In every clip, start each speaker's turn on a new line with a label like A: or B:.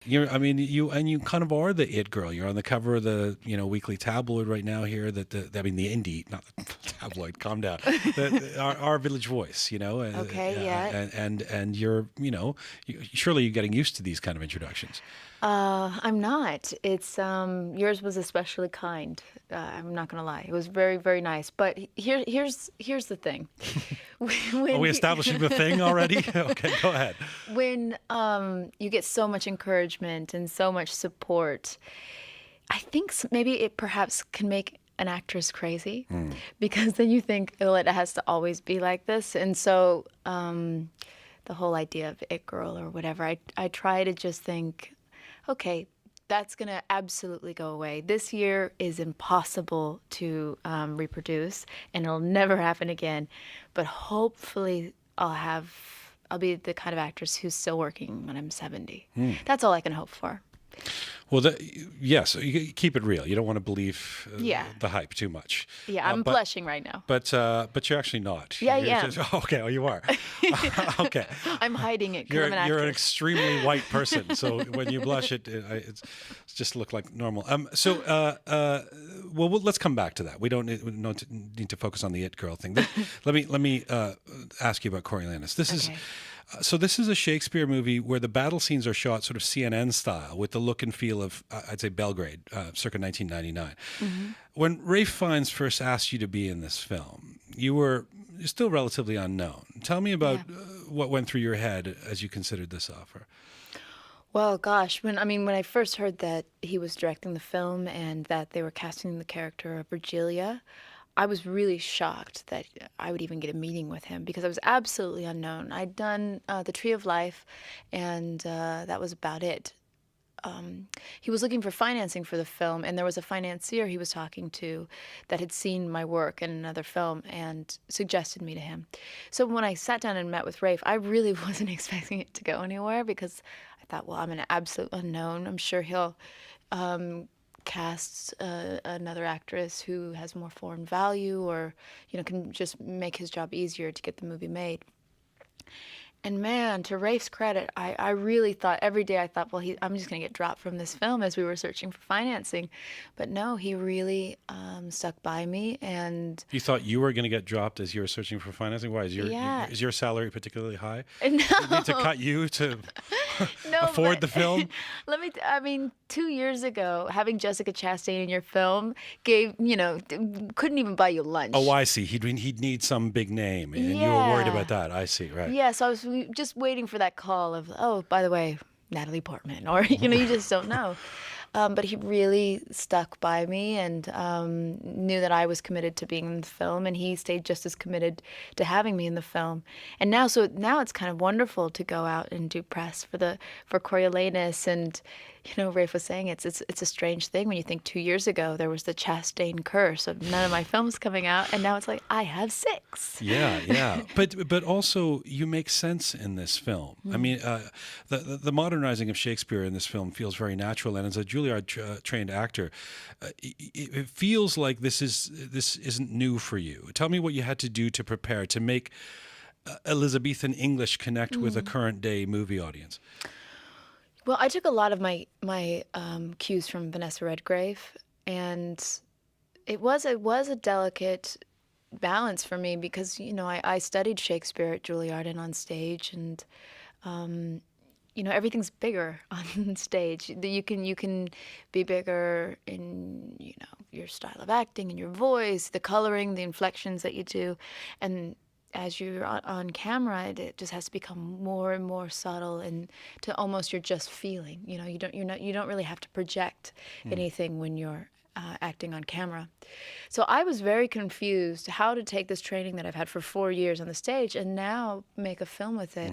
A: I mean, you kind of are the it girl. You're on the cover of the weekly tabloid right now here. The indie, not the tabloid. Calm down. Our Village Voice.
B: Okay, yeah.
A: And you're surely you're getting used to these kind of introductions.
B: I'm not. It's yours was especially kind. I'm not gonna lie. It was very, very nice. But here's the thing.
A: Are we establishing the thing already? Okay, go ahead.
B: When you get so much encouragement and so much support, I think maybe it perhaps can make an actress crazy because then you think, oh, it has to always be like this. And so the whole idea of it girl or whatever, I try to just think, okay, that's going to absolutely go away. This year is impossible to reproduce, and it'll never happen again. But hopefully I'll be the kind of actress who's still working when I'm 70. That's all I can hope for.
A: Well, yes, you keep it real. You don't want to believe the hype too much.
B: Yeah, I'm blushing right now.
A: But you're actually not.
B: Yeah,
A: you're
B: yeah.
A: Okay, oh, you are. Okay.
B: I'm hiding it because I'm an actress.
A: You're an extremely white person, so when you blush, it just look like normal. Well, let's come back to that. We don't need to focus on the it girl thing. Let me ask you about Coriolanus. This is. So this is a Shakespeare movie where the battle scenes are shot sort of CNN style with the look and feel of, I'd say, Belgrade, circa 1999. Mm-hmm. When Ralph Fiennes first asked you to be in this film, you're still relatively unknown. Tell me about what went through your head as you considered this offer.
B: Well, gosh, when I first heard that he was directing the film and that they were casting the character of Virgilia, I was really shocked that I would even get a meeting with him because I was absolutely unknown. I'd done The Tree of Life, and that was about it. He was looking for financing for the film, and there was a financier he was talking to that had seen my work in another film and suggested me to him. So when I sat down and met with Rafe, I really wasn't expecting it to go anywhere because I thought, well, I'm an absolute unknown. I'm sure he'll cast another actress who has more foreign value or, can just make his job easier to get the movie made. And man, to Rafe's credit, I really thought, every day I thought, well, I'm just going to get dropped from this film as we were searching for financing. But no, he really stuck by me. And
A: you thought you were going to get dropped as you were searching for financing? Why? Is your salary particularly high?
B: No.
A: They need to cut you to afford the film?
B: 2 years ago, having Jessica Chastain in your film couldn't even buy you lunch.
A: Oh, I see. He'd need some big name, and you were worried about that. I see, right.
B: Yeah, so I was just waiting for that call of, oh, by the way, Natalie Portman, or, you just don't know. But he really stuck by me and knew that I was committed to being in the film, and he stayed just as committed to having me in the film. And now it's kind of wonderful to go out and do press for Coriolanus. And Rafe was saying it's a strange thing when you think 2 years ago there was the Chastain curse of none of my films coming out, and now it's like I have 6.
A: Yeah. But also you make sense in this film. Mm. I mean, the modernizing of Shakespeare in this film feels very natural, and as a Juilliard trained actor, it feels like this isn't new for you. Tell me what you had to do to prepare to make Elizabethan English connect with a current day movie audience.
B: Well, I took a lot of my cues from Vanessa Redgrave, and it was a delicate balance for me because I studied Shakespeare at Juilliard and on stage, and everything's bigger on stage. You can be bigger in your style of acting and your voice, the coloring, the inflections that you do, and as you're on camera, it just has to become more and more subtle, and to almost you're just feeling. You don't really have to project anything when you're acting on camera. So I was very confused how to take this training that I've had for 4 years on the stage and now make a film with it.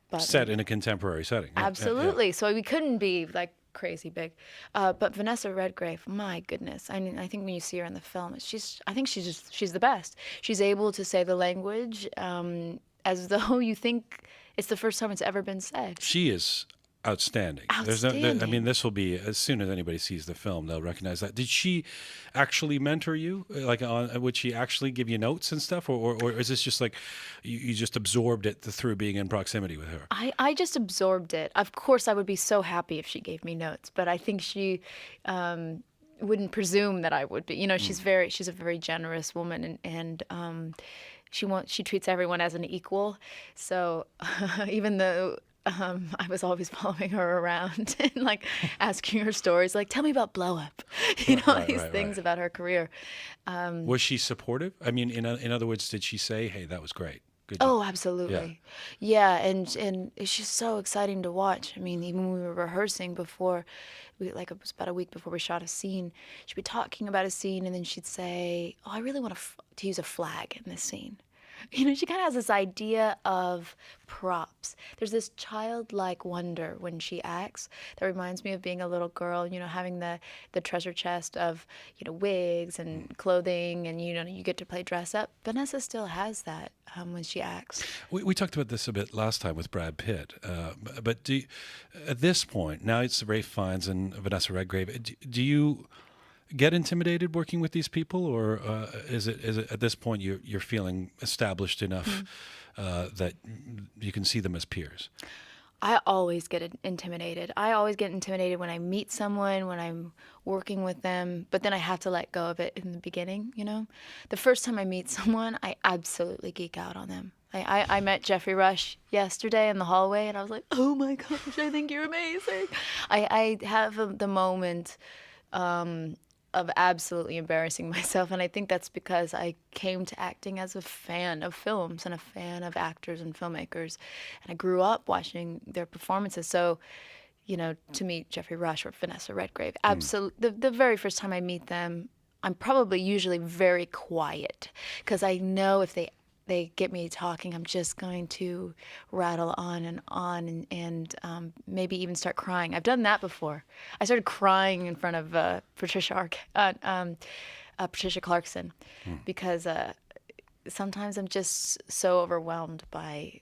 B: But
A: set in a contemporary setting.
B: Absolutely. Yeah. So we couldn't be like crazy big. But Vanessa Redgrave, my goodness. I mean, I think when you see her in the film, she's the best. She's able to say the language as though you think it's the first time it's ever been said.
A: She is outstanding.
B: Outstanding.
A: I mean, this will be, as soon as anybody sees the film, they'll recognize that. Did she actually mentor you? Like, would she actually give you notes and stuff, or is this just like you just absorbed it through being in proximity with her?
B: I just absorbed it. Of course, I would be so happy if she gave me notes, but I think she wouldn't presume that I would be. You know, she's a very generous woman, and she treats everyone as an equal. So even though I was always following her around and like asking her stories, like, tell me about Blow Up, you know, these things about her career.
A: Was she supportive? I mean, in other words, did she say, "Hey, that was great. Good job"?
B: Oh, absolutely. Yeah, and it's just so exciting to watch. I mean, even when we were rehearsing before, it was about a week before we shot a scene, she'd be talking about a scene, and then she'd say, "Oh, I really want to use a flag in this scene." You know, she kind of has this idea of props. There's this childlike wonder when she acts that reminds me of being a little girl, you know, having the treasure chest of, you know, wigs and clothing, and, you know, you get to play dress up. Vanessa still has that when she acts.
A: We talked about this a bit last time with Brad Pitt, but at this point, now it's Ralph Fiennes and Vanessa Redgrave, do you get intimidated working with these people, or is it at this point you're feeling established enough that you can see them as peers?
B: I always get intimidated. I always get intimidated when I meet someone, when I'm working with them, but then I have to let go of it in the beginning, you know? The first time I meet someone, I absolutely geek out on them. I met Jeffrey Rush yesterday in the hallway, and I was like, oh my gosh, I think you're amazing. I have the moment of absolutely embarrassing myself, and I think that's because I came to acting as a fan of films and a fan of actors and filmmakers, and I grew up watching their performances. So, you know, to meet Jeffrey Rush or Vanessa Redgrave, absolutely, the very first time I meet them, I'm probably usually very quiet because I know if they get me talking, I'm just going to rattle on and maybe even start crying. I've done that before. I started crying in front of Patricia Clarkson because sometimes I'm just so overwhelmed by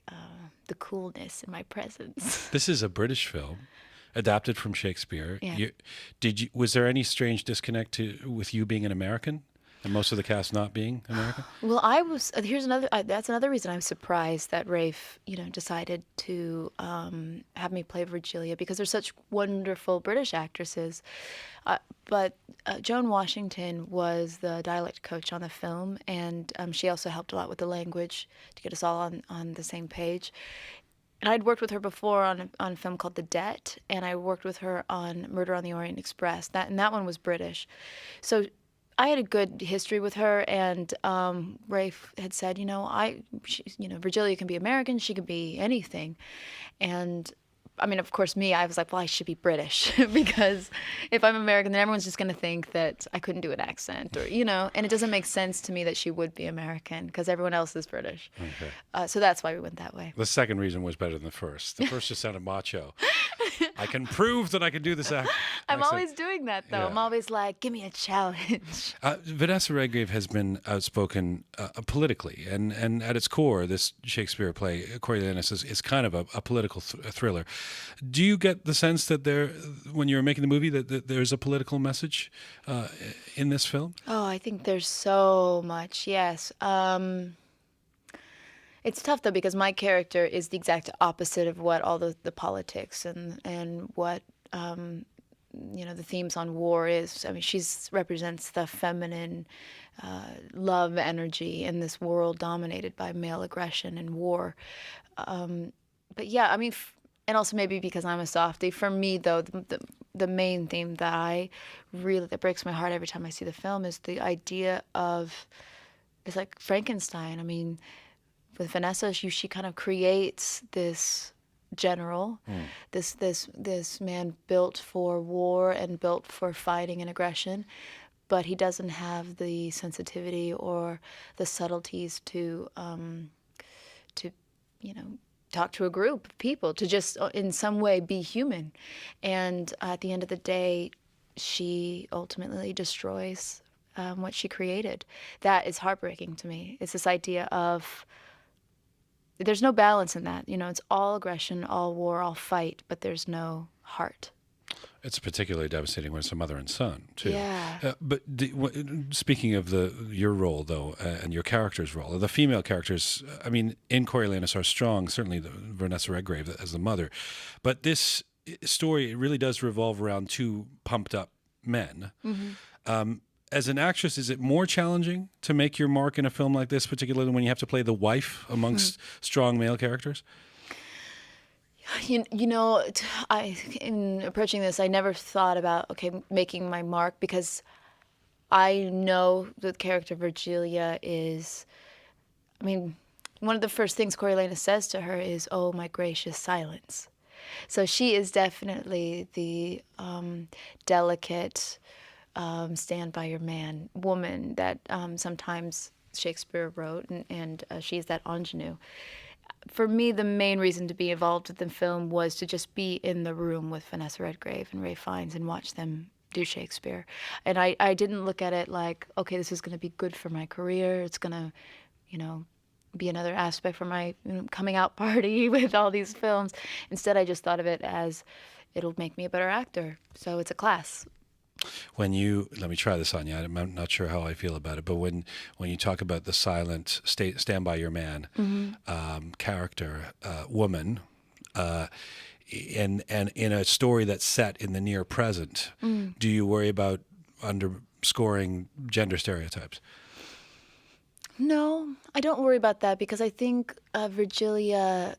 B: the coolness in my presence.
A: This is a British film, adapted from Shakespeare.
B: Yeah.
A: Was there any strange disconnect with you being an American? And most of the cast not being American?
B: Well, here's another, that's another reason I was surprised that Rafe, you know, decided to have me play Virgilia, because they're such wonderful British actresses. But Joan Washington was the dialect coach on the film, and she also helped a lot with the language to get us all on the same page. And I'd worked with her before on a film called The Debt, and I worked with her on Murder on the Orient Express. That one was British. So I had a good history with her, and Rafe had said, you know, Virgilia can be American, she can be anything. And I mean, of course, I was like, well, I should be British because if I'm American, then everyone's just going to think that I couldn't do an accent, or, you know, and it doesn't make sense to me that she would be American because everyone else is British. Okay. So that's why we went that way.
A: The second reason was better than the first. The first just sounded macho. I can prove that I can do this accent.
B: I'm always doing that, though. Yeah. I'm always like, give me a challenge.
A: Vanessa Redgrave has been outspoken politically, and at its core, this Shakespeare play, Coriolanus, is kind of a political thriller. Do you get the sense that when you were making the movie, that there's a political message in this film?
B: Oh, I think there's so much, yes. It's tough, though, because my character is the exact opposite of what all the politics and what, you know, the themes on war is. I mean, she represents the feminine love energy in this world dominated by male aggression and war. But yeah, I mean, and also maybe because I'm a softie, for me, though, the main theme that breaks my heart every time I see the film is the idea of, it's like Frankenstein. I mean, with Vanessa, she kind of creates this general, this man built for war and built for fighting and aggression, but he doesn't have the sensitivity or the subtleties to you know, talk to a group of people, to just in some way be human. And at the end of the day, she ultimately destroys what she created. That is heartbreaking to me. It's this idea of there's no balance in that. It's all aggression, all war, all fight, but there's no heart.
A: It's particularly devastating when it's a mother and son, too.
B: Yeah.
A: Speaking of your role, though, and your character's role, the female characters, I mean, in Coriolanus are strong, certainly Vanessa Redgrave as the mother. But this story, it really does revolve around two pumped-up men. As an actress, is it more challenging to make your mark in a film like this, particularly when you have to play the wife amongst strong male characters? In approaching this, I never thought about, making my mark, because I know the character Virgilia is, one of the first things Coriolanus says to her is, "Oh, my gracious silence." So she is definitely the delicate, stand by your man woman that sometimes Shakespeare wrote, and she's that ingenue. For me, the main reason to be involved with the film was to just be in the room with Vanessa Redgrave and Ray Fiennes and watch them do Shakespeare. And I didn't look at it like, okay, this is going to be good for my career. It's going to, be another aspect for my coming out party with all these films. Instead, I just thought of it as it'll make me a better actor. So it's a class. Let me try this on you. I'm not sure how I feel about it, but when you talk about the silent stand by your man character, woman, and in a story that's set in the near present, do you worry about underscoring gender stereotypes?
B: No, I don't worry about that, because I think Virgilia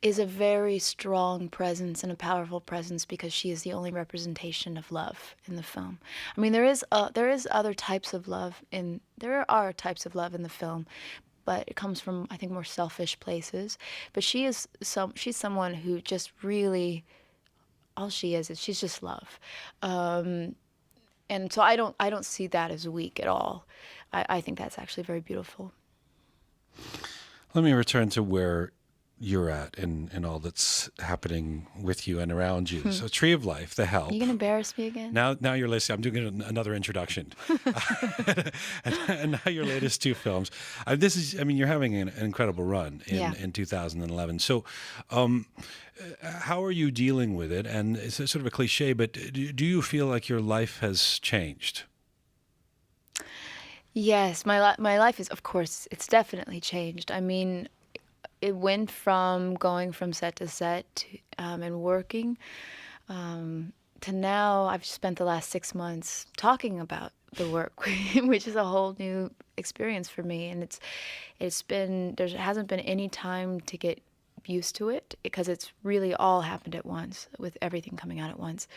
B: is a very strong presence and a powerful presence, because she is the only representation of love in the film. There are types of love in the film, but it comes from, I think, more selfish places. But she's someone who just really, all she is she's just love. And so I don't see that as weak at all. I think that's actually very beautiful.
A: Let me return to where you're at and all that's happening with you and around you. So Tree of Life, The Help.
B: Are you going to embarrass me again?
A: Now you're listening. I'm doing another introduction. and now your latest two films. You're having an incredible run in 2011. So how are you dealing with it? And it's sort of a cliche, but do you feel like your life has changed?
B: Yes, my life is, of course, it's definitely changed. It went from going from set to set and working to now I've spent the last 6 months talking about the work, which is a whole new experience for me. And there hasn't been any time to get used to it, because it's really all happened at once, with everything coming out at once.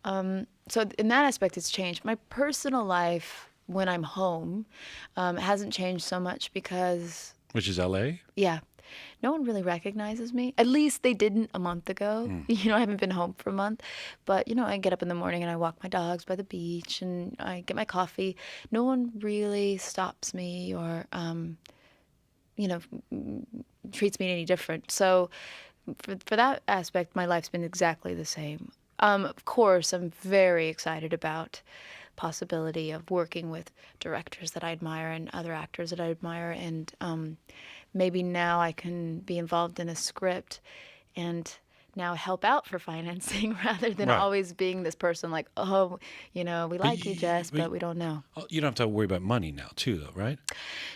B: So in that aspect, it's changed. My personal life, when I'm home, hasn't changed so much, because...
A: Which is LA?
B: Yeah. No one really recognizes me. At least they didn't a month ago. I haven't been home for a month. But, I get up in the morning and I walk my dogs by the beach and I get my coffee. No one really stops me or, treats me any different. So for that aspect, my life's been exactly the same. Of course, I'm very excited about possibility of working with directors that I admire and other actors that I admire, and maybe now I can be involved in a script and now help out for financing rather than always being this person like, we like you, Jess, but we don't know.
A: You don't have to worry about money now too, though, right?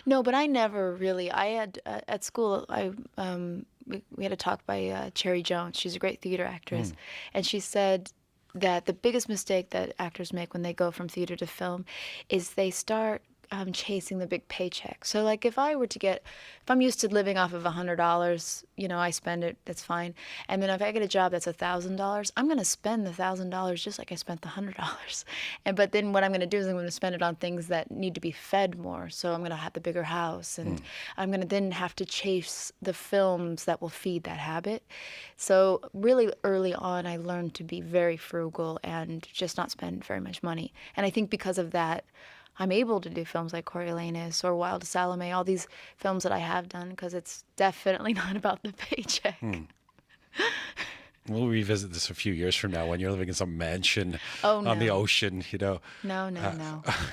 B: No, but I never really. I had at school. We had a talk by Cherry Jones. She's a great theater actress, and she said that the biggest mistake that actors make when they go from theater to film is they start chasing the big paycheck. So like if I'm used to living off of $100, I spend it, that's fine. And then if I get a job that's $1,000, I'm going to spend the $1,000 just like I spent the $100. But then what I'm going to do is I'm going to spend it on things that need to be fed more. So I'm going to have the bigger house, and I'm going to then have to chase the films that will feed that habit. So really early on, I learned to be very frugal and just not spend very much money. And I think because of that, I'm able to do films like Coriolanus or Wild Salome, all these films that I have done, because it's definitely not about the paycheck.
A: We'll revisit this a few years from now when you're living in some mansion
B: on
A: the ocean,
B: No.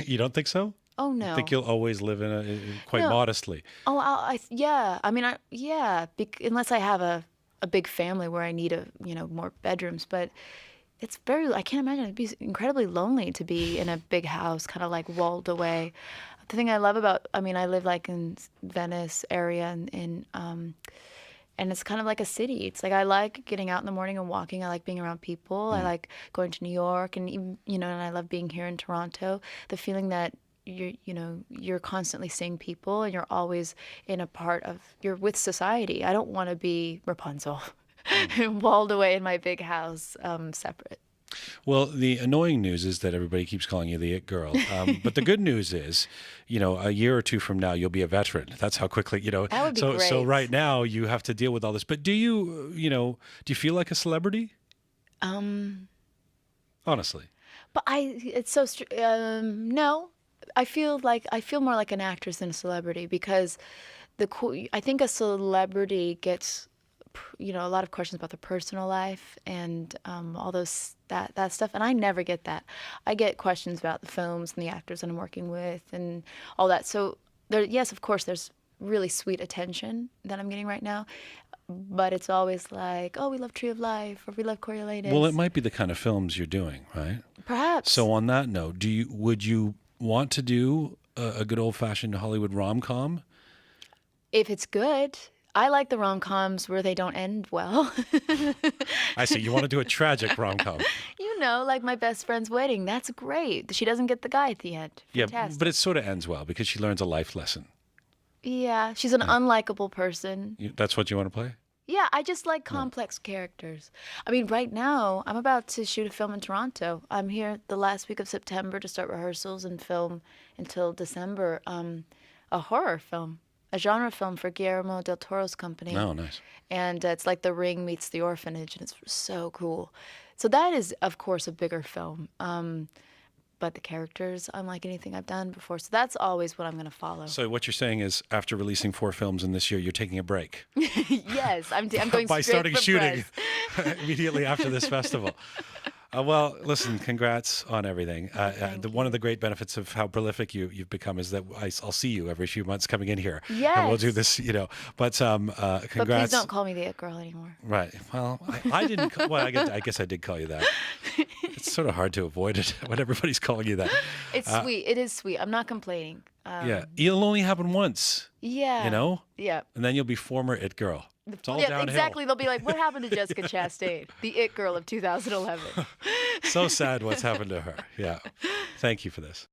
A: You don't think so?
B: Oh no.
A: Think you'll always live quite
B: No.
A: modestly?
B: Oh, yeah. I mean, yeah. Unless I have a big family where I need more bedrooms, but it's I can't imagine it'd be incredibly lonely to be in a big house, kind of like walled away. The thing I love I mean, I live like in Venice area and it's kind of like a city. It's like I like getting out in the morning and walking. I like being around people. I like going to New York and even, and I love being here in Toronto. The feeling that you're constantly seeing people and you're always you're with society. I don't want to be Rapunzel walled away in my big house, separate.
A: Well, the annoying news is that everybody keeps calling you the it girl. But the good news is, a year or two from now, you'll be a veteran. That's how quickly,
B: That would be
A: So
B: great.
A: right now you have to deal with all this. But do you feel like a celebrity? Honestly.
B: But it's so no. I feel more like an actress than a celebrity because I think a celebrity gets a lot of questions about their personal life and all that stuff, and I never get that. I get questions about the films and the actors that I'm working with and all that. So yes, of course, there's really sweet attention that I'm getting right now, but it's always like, oh, we love Tree of Life or we love Coriolanus.
A: Well, it might be the kind of films you're doing, right?
B: Perhaps.
A: So on that note, would you want to do a good old-fashioned Hollywood rom-com?
B: If it's good. I like the rom-coms where they don't end well.
A: I see. You want to do a tragic rom-com.
B: Like My Best Friend's Wedding. That's great. She doesn't get the guy at the end.
A: Yeah,
B: Fantastic.
A: but it sort of ends well because she learns a life lesson.
B: Yeah, she's an unlikable person.
A: That's what you want to play?
B: Yeah, I just like complex characters. I mean, right now, I'm about to shoot a film in Toronto. I'm here the last week of September to start rehearsals and film until December. A horror film. A genre film for Guillermo del Toro's company.
A: Oh, nice.
B: And it's like The Ring meets The Orphanage, and it's so cool. So that is, of course, a bigger film. But the characters, unlike anything I've done before. So that's always what I'm going to follow.
A: So what you're saying is after releasing 4 films in this year, you're taking a break.
B: Yes, I'm going
A: by
B: straight
A: starting
B: for
A: shooting
B: press.
A: immediately after this festival. Well, listen, congrats on everything. One of the great benefits of how prolific you've become is that I'll see you every few months coming in here.
B: Yes.
A: And we'll do this, But congrats.
B: But please don't call me the It Girl anymore.
A: Right. Well, I didn't. I guess I did call you that. It's sort of hard to avoid it when everybody's calling you that.
B: It's sweet. It is sweet. I'm not complaining.
A: Yeah. It'll only happen once.
B: Yeah.
A: Yeah. And then you'll be former It Girl. It's all downhill.
B: Exactly. They'll be like, what happened to Jessica Chastain, the It Girl of 2011?
A: So sad what's happened to her. Yeah. Thank you for this.